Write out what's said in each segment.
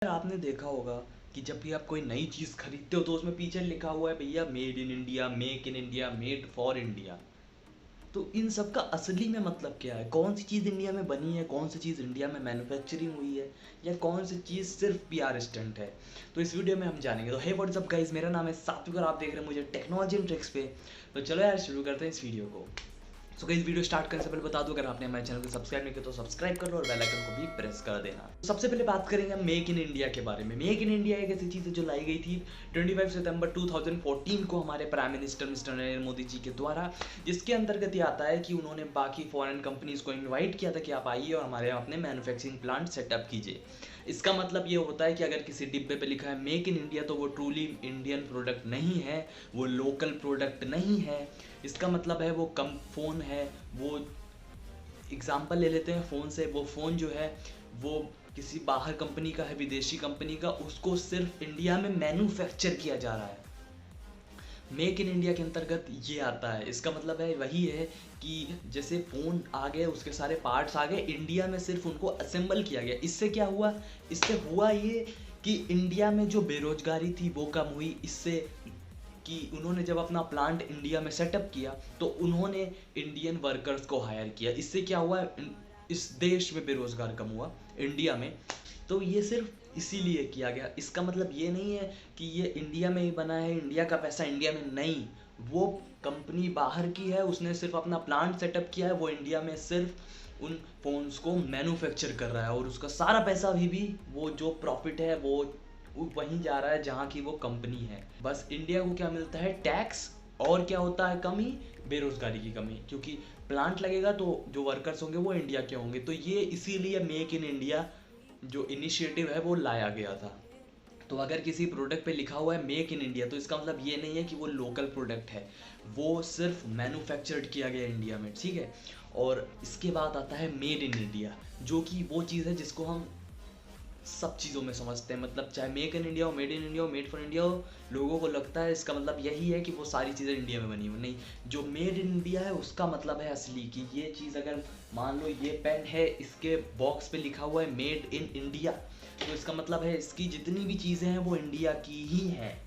यार आपने देखा होगा कि जब भी आप कोई नई चीज़ खरीदते हो तो उसमें पीछे लिखा हुआ है भैया made in India, make in India, made for India. तो इन सब का असली में मतलब क्या है? कौन सी चीज़ इंडिया में बनी है, कौन सी चीज़ इंडिया में मैन्युफैक्चरिंग हुई है, या कौन सी चीज़ सिर्फ पीआर स्टंट है? तो इस वीडियो में हम जानेंगे। तो हे व्हाट्सअप गाइस, मेरा नाम है सात्विक और आप देख रहे हैं मुझे टेक्नोलॉजी एंड ट्रिक्स पे। तो चलो यार शुरू करते हैं इस वीडियो को। सो गाइस, वीडियो स्टार्ट करने से पहले बता दूं, अगर आपने हमारे चैनल को सब्सक्राइब नहीं किया तो सब्सक्राइब कर लो और बेल आइकन को भी प्रेस कर देना। सबसे पहले बात करेंगे हम मेक इन इंडिया के बारे में। मेक इन इंडिया एक ऐसी चीज़ है जो लाई गई थी 25 सितंबर 2014 को हमारे prime minister mister Narendra Modi ji के द्वारा, जिसके अंतर्गत ये आता है कि उन्होंने बाकी फॉरेन कंपनीज को इन्वाइट किया था कि आप आइए और हमारे यहाँ अपने मैन्युफैक्चरिंग प्लांट सेटअप कीजिए। इसका मतलब ये होता है कि अगर किसी डिब्बे पे लिखा है मेक इन इंडिया तो वो ट्रूली इंडियन प्रोडक्ट नहीं है, वो लोकल प्रोडक्ट नहीं है। इसका मतलब है वो कम फ़ोन है, वो एग्ज़ाम्पल ले लेते हैं फ़ोन से। वो फ़ोन जो है वो किसी बाहर कंपनी का है, विदेशी कंपनी का, उसको सिर्फ इंडिया में मैन्युफैक्चर किया जा रहा है। मेक इन इंडिया के अंतर्गत ये आता है। इसका मतलब है वही है कि जैसे फ़ोन आ गए, उसके सारे पार्ट्स आ गए, इंडिया में सिर्फ उनको असेंबल किया गया। इससे क्या हुआ? इससे हुआ ये कि इंडिया में जो बेरोजगारी थी वो कम हुई। इससे कि उन्होंने जब अपना प्लांट इंडिया में सेटअप किया तो उन्होंने इंडियन वर्कर्स को हायर किया। इससे क्या हुआ? इस देश में बेरोजगार कम हुआ, इंडिया में। तो ये सिर्फ इसीलिए किया गया। इसका मतलब ये नहीं है कि ये इंडिया में ही बना है, इंडिया का पैसा इंडिया में नहीं। वो कंपनी बाहर की है, उसने सिर्फ अपना प्लांट सेटअप किया है, वो इंडिया में सिर्फ उन फोन्स को मैन्युफैक्चर कर रहा है और उसका सारा पैसा अभी भी वो जो प्रॉफिट है वो वहीं जा रहा है जहाँ की वो कंपनी है। बस इंडिया को क्या मिलता है? टैक्स। और क्या होता है कमी? बेरोजगारी की कमी, क्योंकि प्लांट लगेगा तो जो वर्कर्स होंगे वो इंडिया के होंगे। तो ये इसीलिए मेक इन इंडिया जो इनिशिएटिव है वो लाया गया था। तो अगर किसी प्रोडक्ट पे लिखा हुआ है मेक इन इंडिया तो इसका मतलब ये नहीं है कि वो लोकल प्रोडक्ट है, वो सिर्फ मैन्युफैक्चर्ड किया गया इंडिया में, ठीक है। और इसके बाद आता है मेड इन इंडिया, जो कि वो चीज़ है जिसको हम सब चीज़ों में समझते हैं। मतलब चाहे मेक इन इंडिया हो, मेड इन इंडिया हो, मेड फॉर इंडिया हो, लोगों को लगता है इसका मतलब यही है कि वो सारी चीज़ें इंडिया में बनी हो। नहीं, जो मेड इन इंडिया है उसका मतलब है असली कि ये चीज़, अगर मान लो ये पेन है, इसके बॉक्स पे लिखा हुआ है मेड इन इंडिया, तो इसका मतलब है इसकी जितनी भी चीज़ें हैं वो इंडिया की ही हैं।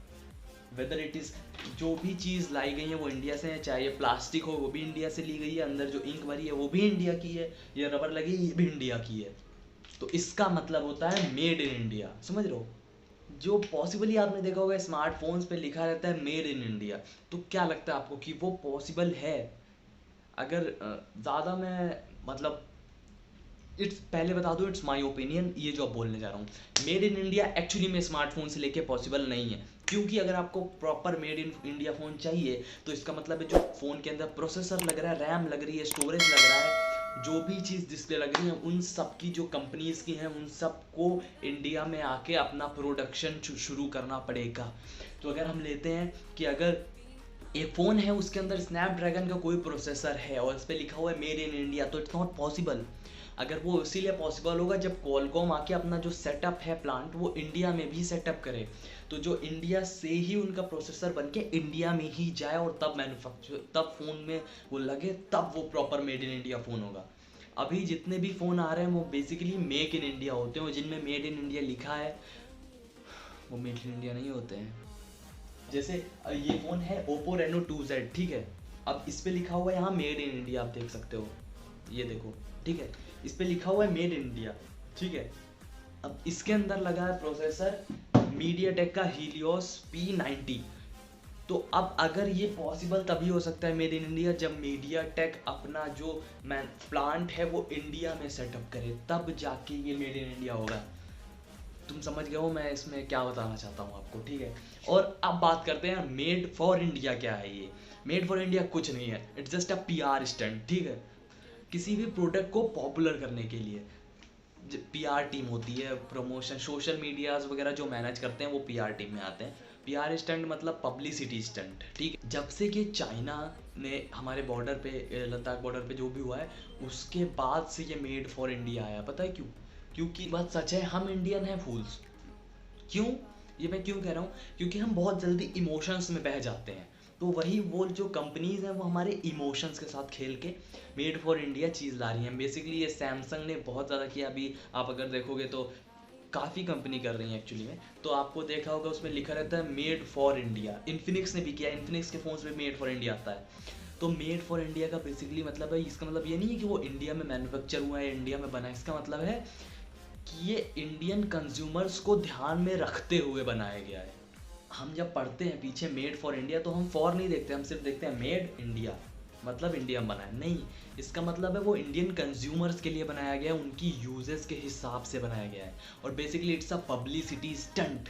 वेदर इट इज़, जो भी चीज़ लाई गई है वो इंडिया से है। चाहे ये प्लास्टिक हो वो भी इंडिया से ली गई है, अंदर जो इंक भरी है वो भी इंडिया की है, ये रबर लगी ये भी इंडिया की है। तो इसका मतलब होता है मेड इन इंडिया। समझ रहे हो? जो पॉसिबली आपने देखा होगा स्मार्टफोन्स पे लिखा रहता है मेड इन इंडिया, तो क्या लगता है आपको कि वो पॉसिबल है? अगर ज़्यादा मैं मतलब इट्स पहले बता दूं, इट्स माय ओपिनियन, ये जो अब बोलने जा रहा हूँ, मेड इन इंडिया एक्चुअली में स्मार्टफोन से लेके पॉसिबल नहीं है। क्योंकि अगर आपको proper made in India phone चाहिए तो इसका मतलब है जो फ़ोन के अंदर प्रोसेसर लग रहा है, रैम लग रही है, स्टोरेज लग रहा है, जो भी चीज़ डिस्प्ले लग रही है, उन सब की जो कंपनीज़ की हैं उन सब को इंडिया में आके अपना प्रोडक्शन शुरू करना पड़ेगा। तो अगर हम लेते हैं कि अगर एक फ़ोन है उसके अंदर स्नैपड्रैगन का कोई प्रोसेसर है और इस पर लिखा हुआ है मेड इन इंडिया, तो इट्स नॉट पॉसिबल। अगर वो इसीलिए पॉसिबल होगा जब कॉलकॉम आके अपना जो सेटअप है प्लांट वो इंडिया में भी सेटअप करे, तो जो इंडिया से ही उनका प्रोसेसर बन के इंडिया में ही जाए और तब मैन्युफैक्चर, तब फ़ोन में वो लगे, तब वो proper made in India phone होगा। अभी जितने भी फ़ोन आ रहे हैं वो बेसिकली मेक इन इंडिया होते हैं और जिनमें मेड इन इंडिया लिखा है वो मेड इन इंडिया नहीं होते हैं। जैसे ये फ़ोन है ओप्पो रेनो 2Z, ठीक है। अब इस पे लिखा हुआ है यहाँ मेड इन इंडिया, आप देख सकते हो, ये देखो, ठीक है। इस पे लिखा हुआ है मेड इन इंडिया, ठीक है। अब इसके अंदर लगा है प्रोसेसर मीडियाटेक का हीलियोस P90। तो अब अगर ये पॉसिबल तभी हो सकता है मेड इन इंडिया जब मीडियाटेक अपना जो मैं प्लांट है वो इंडिया में सेटअप करे, तब जाके ये मेड इन इंडिया होगा। तुम समझ गए हो मैं इसमें क्या बताना चाहता हूँ आपको, ठीक है। और अब बात करते हैं मेड फॉर इंडिया क्या है। ये मेड फॉर इंडिया कुछ नहीं है, it's just a PR stunt, ठीक है। किसी भी प्रोडक्ट को पॉपुलर करने के लिए पीआर टीम होती है, प्रमोशन सोशल मीडियाज वगैरह जो मैनेज करते हैं वो पीआर टीम में आते हैं। पीआर स्टंट मतलब पब्लिसिटी स्टंट, ठीक है। जब से कि चाइना ने हमारे बॉर्डर पे, लद्दाख बॉर्डर पे जो भी हुआ है, उसके बाद से ये मेड फॉर इंडिया आया। पता है क्यों? क्योंकि बात सच है, हम इंडियन हैं फूल्स। क्यों? ये मैं क्यों कह रहा हूँ? क्योंकि हम बहुत जल्दी इमोशंस में बह जाते हैं। तो वही वो जो कंपनीज हैं वो हमारे इमोशंस के साथ खेल के मेड फॉर इंडिया चीज़ ला रही हैं। बेसिकली ये सैमसंग ने बहुत ज़्यादा किया। अभी आप अगर देखोगे तो काफ़ी कंपनी कर रही हैं एक्चुअली में। तो आपको देखा होगा उसमें लिखा रहता है मेड फॉर इंडिया। इन्फिनिक्स ने भी किया, इन्फिनिक्स के फ़ोन्स में मेड फॉर इंडिया आता है। तो मेड फॉर इंडिया का बेसिकली मतलब है, इसका मतलब ये नहीं है कि वो इंडिया में मैन्युफैक्चर हुआ है, इंडिया में बना है। इसका मतलब है कि ये इंडियन कंज्यूमर्स को ध्यान में रखते हुए बनाया गया है। हम जब पढ़ते हैं पीछे मेड फॉर इंडिया तो हम फॉर नहीं देखते, हम सिर्फ देखते हैं मेड इंडिया, मतलब इंडिया में बना है। नहीं, इसका मतलब है वो इंडियन कंज्यूमर्स के लिए बनाया गया है, उनकी यूजेस के हिसाब से बनाया गया है। और basically it's a publicity stunt.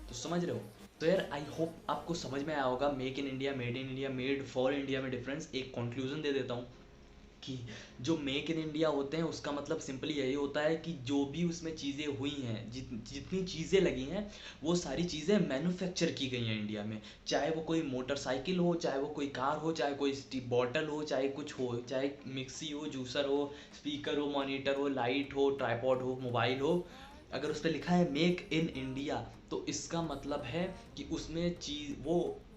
तो समझ रहे हो? तो यार आई होप आपको समझ में आया होगा make in India, made in India, made for India में डिफरेंस। एक कंक्लूजन दे देता हूँ कि जो मेक इन इंडिया होते हैं उसका मतलब सिंपली यही होता है कि जो भी उसमें चीज़ें हुई हैं, जितनी चीज़ें लगी हैं, वो सारी चीज़ें मैन्युफैक्चर की गई हैं इंडिया में। चाहे वो कोई मोटरसाइकिल हो, चाहे वो कोई कार हो, चाहे कोई बॉटल हो, चाहे कुछ हो, चाहे मिक्सी हो, जूसर हो, स्पीकर हो, मॉनिटर हो, लाइट हो, ट्राईपॉड हो, मोबाइल हो, अगर उस पर लिखा है मेक इन इंडिया तो इसका मतलब है कि उसमें चीज़ वो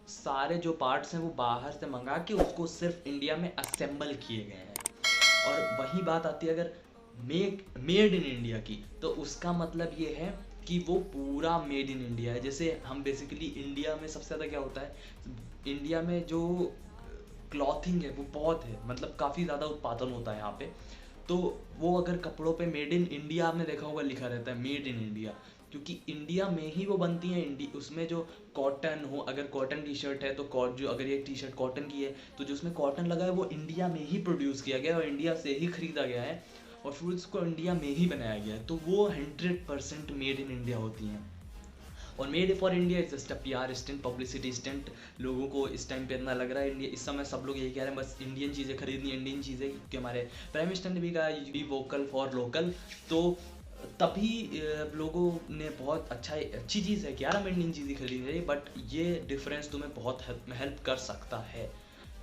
सारे जो पार्ट्स हैं वो बाहर से मंगा के उसको सिर्फ इंडिया में असेंबल किए गए हैं। और वही बात आती है अगर मेड इन इंडिया की, तो उसका मतलब ये है कि वो पूरा मेड इन इंडिया है। जैसे हम बेसिकली इंडिया में सबसे ज़्यादा क्या होता है, इंडिया में जो क्लॉथिंग है वो बहुत है, मतलब काफ़ी ज़्यादा उत्पादन होता है यहाँ पे। तो वो अगर कपड़ों पे मेड इन इंडिया आपने देखा होगा लिखा रहता है मेड इन इंडिया, क्योंकि इंडिया में ही वो बनती हैं। उसमें जो कॉटन हो, अगर कॉटन टी शर्ट है तो जो अगर ये टी शर्ट कॉटन की है तो जो उसमें कॉटन लगा है वो इंडिया में ही प्रोड्यूस किया गया है और इंडिया से ही ख़रीदा गया है और फिर उसको इंडिया में ही बनाया गया है। तो वो 100% मेड इन इंडिया होती हैं। और made for India is just a PR stunt, publicity stunt. लोगों को इस टाइम पे इतना लग रहा है, इंडिया इस समय सब लोग यही कह रहे हैं बस इंडियन चीज़ें खरीदनी, इंडियन चीज़ें, क्योंकि हमारे प्राइम मिनिस्टर ने भी कहा बी वोकल फॉर लोकल। तो तभी लोगों ने बहुत अच्छी चीज़ है कि यार हमें इंडियन चीज़ें खरीदनी चाहिए, बट ये डिफरेंस तुम्हें बहुत हेल्प कर सकता है।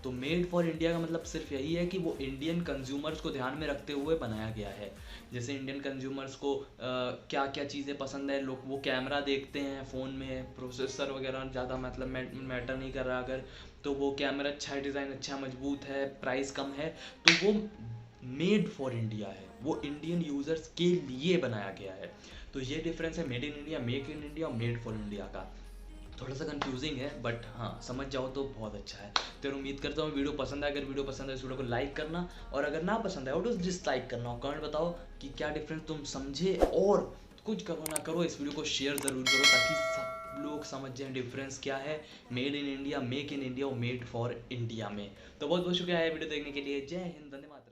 तो मेड फॉर इंडिया का मतलब सिर्फ यही है कि वो इंडियन कंज्यूमर्स को ध्यान में रखते हुए बनाया गया है। जैसे इंडियन कंज्यूमर्स को क्या क्या चीज़ें पसंद है, लोग वो कैमरा देखते हैं फ़ोन में, प्रोसेसर वगैरह ज़्यादा मतलब मैटर नहीं कर रहा, अगर तो वो कैमरा अच्छा है, डिज़ाइन अच्छा मजबूत है, प्राइस कम है, तो वो मेड फॉर इंडिया है, वो इंडियन यूज़र्स के लिए बनाया गया है। तो ये डिफरेंस है made in India, make in India और मेड फॉर इंडिया का। थोड़ा सा कंफ्यूजिंग है बट हाँ समझ जाओ तो बहुत अच्छा है। तो उम्मीद करता हूँ वीडियो पसंद आए। अगर वीडियो पसंद है इस वीडियो को लाइक करना, और अगर ना पसंद आए तो डिसलाइक करना, और कमेंट बताओ कि क्या डिफरेंस तुम समझे, और कुछ करो ना करो इस वीडियो को शेयर ज़रूर करो ताकि सब लोग समझ जाएं डिफरेंस क्या है made in India, make in India और मेड फॉर इंडिया में। तो बहुत बहुत शुक्रिया है वीडियो देखने के लिए। जय हिंद, वंदे मातरम।